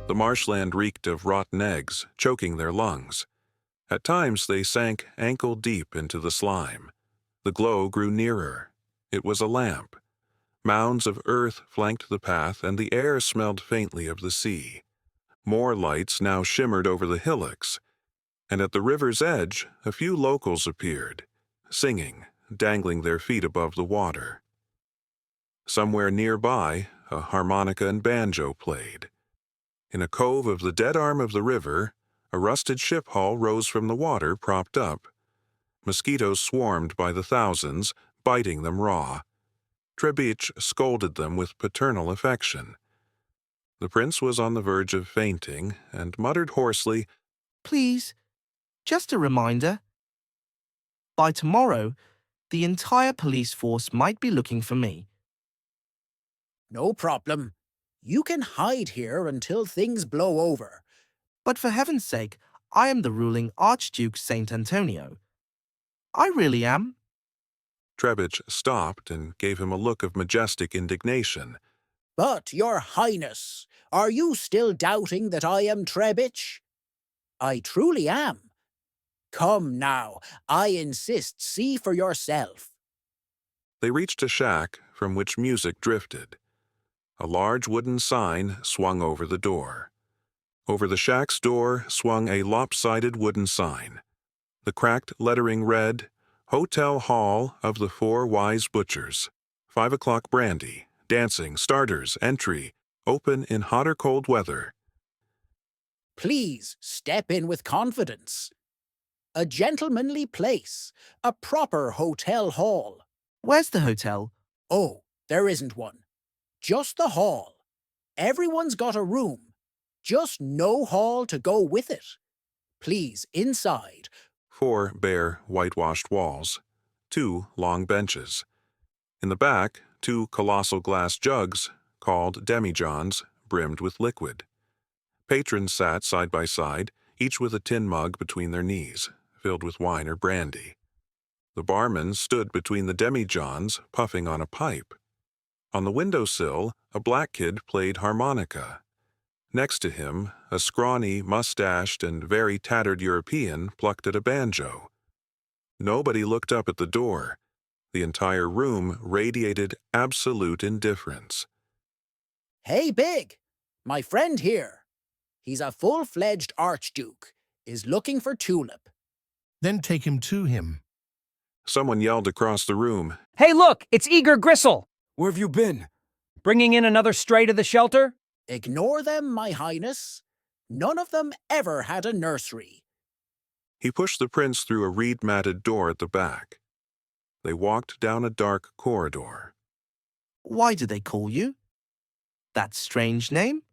The marshland reeked of rotten eggs, choking their lungs. At times they sank ankle-deep into the slime. The glow grew nearer. It was a lamp. Mounds of earth flanked the path, and the air smelled faintly of the sea. More lights now shimmered over the hillocks, and at the river's edge a few locals appeared, singing, dangling their feet above the water. Somewhere nearby, a harmonica and banjo played. In a cove of the dead arm of the river, a rusted ship hull rose from the water, propped up. Mosquitoes swarmed by the thousands, biting them raw. Trebich scolded them with paternal affection. The prince was on the verge of fainting, and muttered hoarsely, "Please, just a reminder. By tomorrow, the entire police force might be looking for me." No problem. You can hide here until things blow over. But for heaven's sake, I am the ruling Archduke Saint Antonio. I really am. Trebich stopped and gave him a look of majestic indignation. But, Your Highness, are you still doubting that I am Trebich? I truly am. Come now, I insist, see for yourself. They reached a shack from which music drifted. A large wooden sign swung over the door. Over the shack's door swung a lopsided wooden sign. The cracked lettering read, "Hotel Hall of the Four Wise Butchers. 5 o'clock brandy, dancing, starters, entry, open in hot or cold weather." Please step in with confidence. A gentlemanly place, a proper hotel hall. Where's the hotel? Oh, there isn't one. Just the hall. Everyone's got a room. Just no hall to go with it. Please, inside. 4 bare, whitewashed walls. 2 long benches. In the back, 2 colossal glass jugs, called demijohns, brimmed with liquid. Patrons sat side by side, each with a tin mug between their knees, filled with wine or brandy. The barman stood between the demijohns, puffing on a pipe. On the windowsill, a black kid played harmonica. Next to him, a scrawny, mustached, and very tattered European plucked at a banjo. Nobody looked up at the door. The entire room radiated absolute indifference. Hey, Big! My friend here. He's a full-fledged archduke. Is looking for Tulip. Then take him to him. Someone yelled across the room, "Hey, look! It's Eager Gristle! Where have you been? Bringing in another stray to the shelter?" Ignore them, my highness. None of them ever had a nursery. He pushed the prince through a reed-matted door at the back. They walked down a dark corridor. Why do they call you that strange name?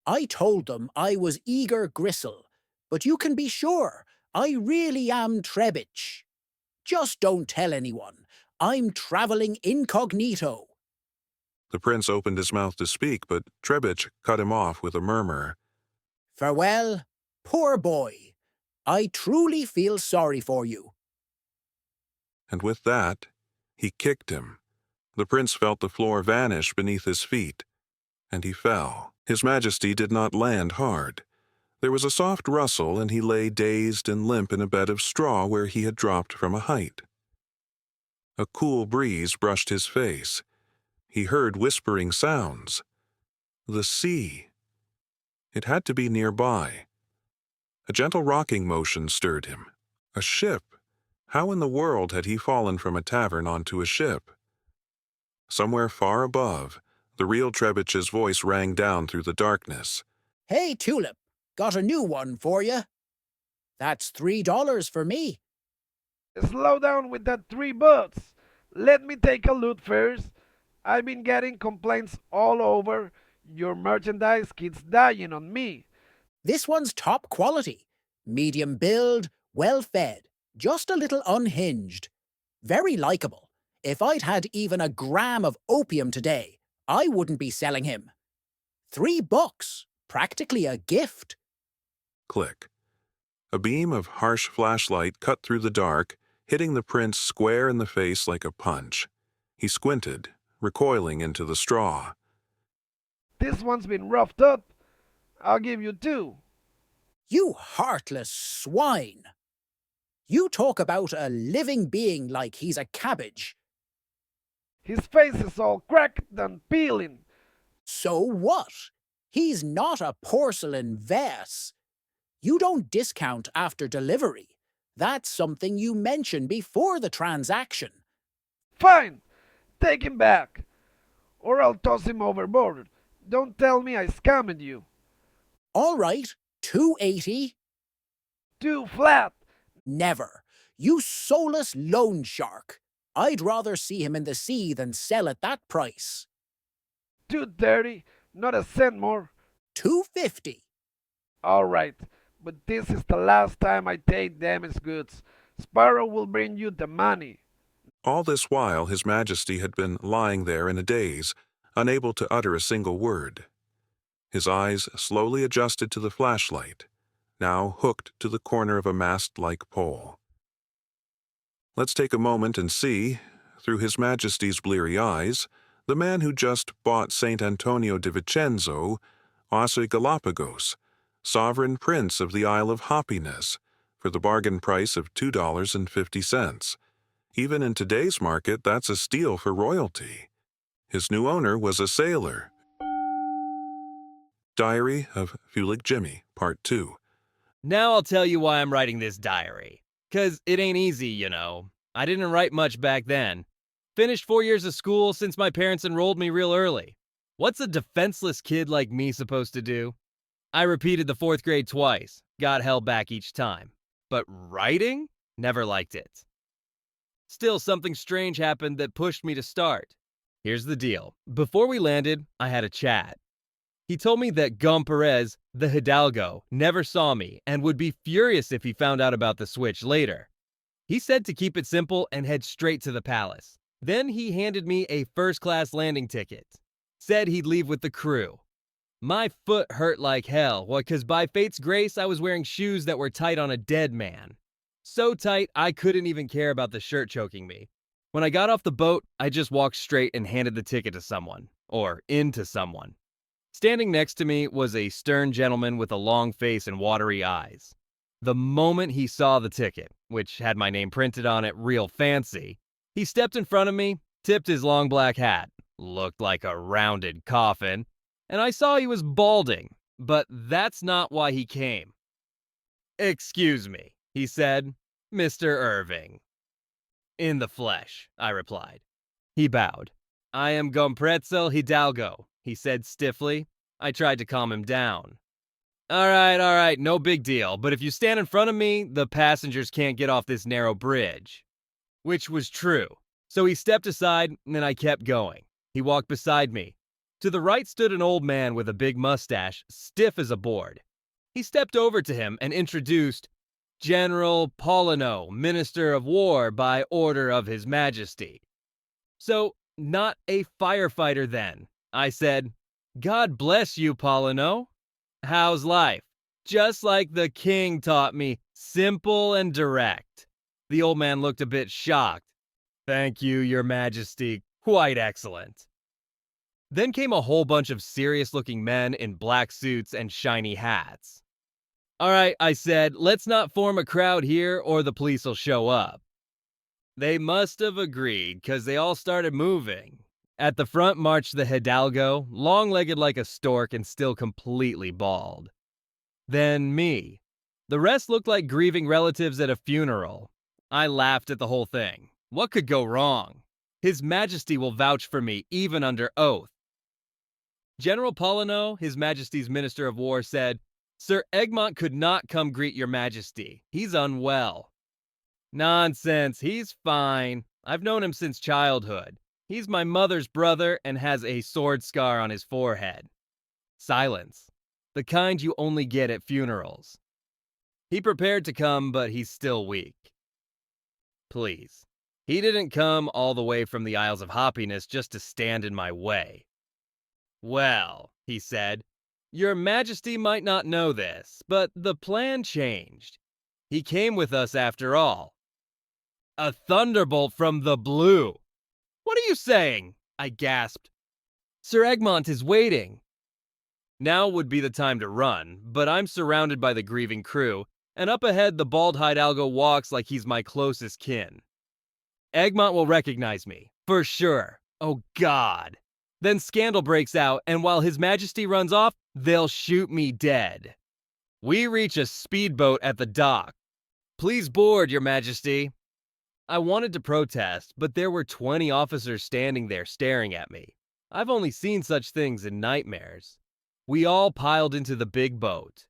I told them I was Eager Gristle, but you can be sure I really am Trebich. Just don't tell anyone. I'm traveling incognito. The prince opened his mouth to speak, but Trebich cut him off with a murmur. Farewell, poor boy. I truly feel sorry for you. And with that, he kicked him. The prince felt the floor vanish beneath his feet, and he fell. His Majesty did not land hard. There was a soft rustle, and he lay dazed and limp in a bed of straw where he had dropped from a height. A cool breeze brushed his face. He heard whispering sounds. The sea. It had to be nearby. A gentle rocking motion stirred him. A ship. How in the world had he fallen from a tavern onto a ship? Somewhere far above, the real Trebich's voice rang down through the darkness. Hey, Tulip, got a new one for you. That's $3 for me. Slow down with that $3. Let me take a look first. I've been getting complaints all over. Your merchandise keeps dying on me. This one's top quality. Medium build, well fed, just a little unhinged. Very likable. If I'd had even a gram of opium today, I wouldn't be selling him. $3, practically a gift. Click. A beam of harsh flashlight cut through the dark, hitting the prince square in the face like a punch. He squinted, recoiling into the straw. This one's been roughed up. I'll give you 2. You heartless swine! You talk about a living being like he's a cabbage. His face is all cracked and peeling. So what? He's not a porcelain vase. You don't discount after delivery. That's something you mention before the transaction. Fine, take him back, or I'll toss him overboard. Don't tell me I scammed you. All right, 280? 2 flat. Never. You soulless loan shark. I'd rather see him in the sea than sell at that price. 230, not a cent more. 250. All right, but this is the last time I take damaged goods. Sparrow will bring you the money. All this while His Majesty had been lying there in a daze, unable to utter a single word. His eyes slowly adjusted to the flashlight, now hooked to the corner of a mast-like pole. Let's take a moment and see, through His Majesty's bleary eyes, the man who just bought St. Antonio de Vicenzo, Ossi Galapagos, sovereign prince of the Isle of Happiness, for the bargain price of $2.50. Even in today's market, that's a steal for royalty. His new owner was a sailor. Diary of Fülig Jimmy, Part 2. Now I'll tell you why I'm writing this diary. 'Cause it ain't easy, you know. I didn't write much back then. Finished 4 years of school since my parents enrolled me real early. What's a defenseless kid like me supposed to do? I repeated the 4th grade twice, got held back each time. But writing? Never liked it. Still, something strange happened that pushed me to start. Here's the deal. Before we landed, I had a chat. He told me that Gom Perez, the Hidalgo, never saw me and would be furious if he found out about the switch later. He said to keep it simple and head straight to the palace. Then he handed me a first-class landing ticket. Said he'd leave with the crew. My foot hurt like hell, because by fate's grace, I was wearing shoes that were tight on a dead man. So tight, I couldn't even care about the shirt choking me. When I got off the boat, I just walked straight and handed the ticket to someone. Or into someone. Standing next to me was a stern gentleman with a long face and watery eyes. The moment he saw the ticket, which had my name printed on it real fancy, he stepped in front of me, tipped his long black hat, looked like a rounded coffin, and I saw he was balding, but that's not why he came. "Excuse me," he said, "Mr. Irving." "In the flesh," I replied. He bowed. "I am Gompretzel Hidalgo," he said stiffly. I tried to calm him down. All right, no big deal, but if you stand in front of me, the passengers can't get off this narrow bridge." Which was true. So he stepped aside, and I kept going. He walked beside me. To the right stood an old man with a big mustache, stiff as a board. He stepped over to him and introduced General Paulino, Minister of War by order of His Majesty. "So, not a firefighter then," I said. "God bless you, Paulino. How's life?" "Just like the king taught me, simple and direct." The old man looked a bit shocked. "Thank you, Your Majesty. Quite excellent." Then came a whole bunch of serious-looking men in black suits and shiny hats. "All right," I said, "let's not form a crowd here or the police will show up." They must have agreed, 'cause they all started moving. At the front marched the Hidalgo, long-legged like a stork and still completely bald. Then me. The rest looked like grieving relatives at a funeral. I laughed at the whole thing. What could go wrong? His Majesty will vouch for me, even under oath. General Paulino, His Majesty's Minister of War, said, "Sir Egmont could not come greet Your Majesty. He's unwell." "Nonsense, he's fine. I've known him since childhood. He's my mother's brother and has a sword scar on his forehead." Silence. The kind you only get at funerals. He prepared to come, but he's still weak. Please. He didn't come all the way from the Isles of Happiness just to stand in my way. "Well," he said, "Your Majesty might not know this, but the plan changed. He came with us after all." "A thunderbolt from the blue." "What are you saying?" I gasped. "Sir Egmont is waiting." Now would be the time to run, but I'm surrounded by the grieving crew, and up ahead the bald-eyed algo walks like he's my closest kin. Egmont will recognize me, for sure. Oh God. Then scandal breaks out, and while His Majesty runs off, they'll shoot me dead. We reach a speedboat at the dock. Please board, Your Majesty. I wanted to protest, but there were 20 officers standing there staring at me. I've only seen such things in nightmares. We all piled into the big boat.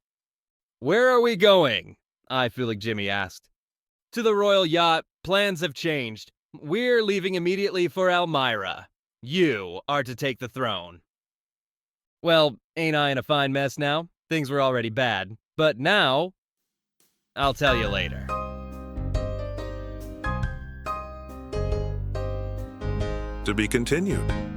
Where are we going? I, Fülig Jimmy, asked. To the royal yacht. Plans have changed. We're leaving immediately for Elmira. You are to take the throne. Well, ain't I in a fine mess now? Things were already bad. But now, I'll tell you later. To be continued.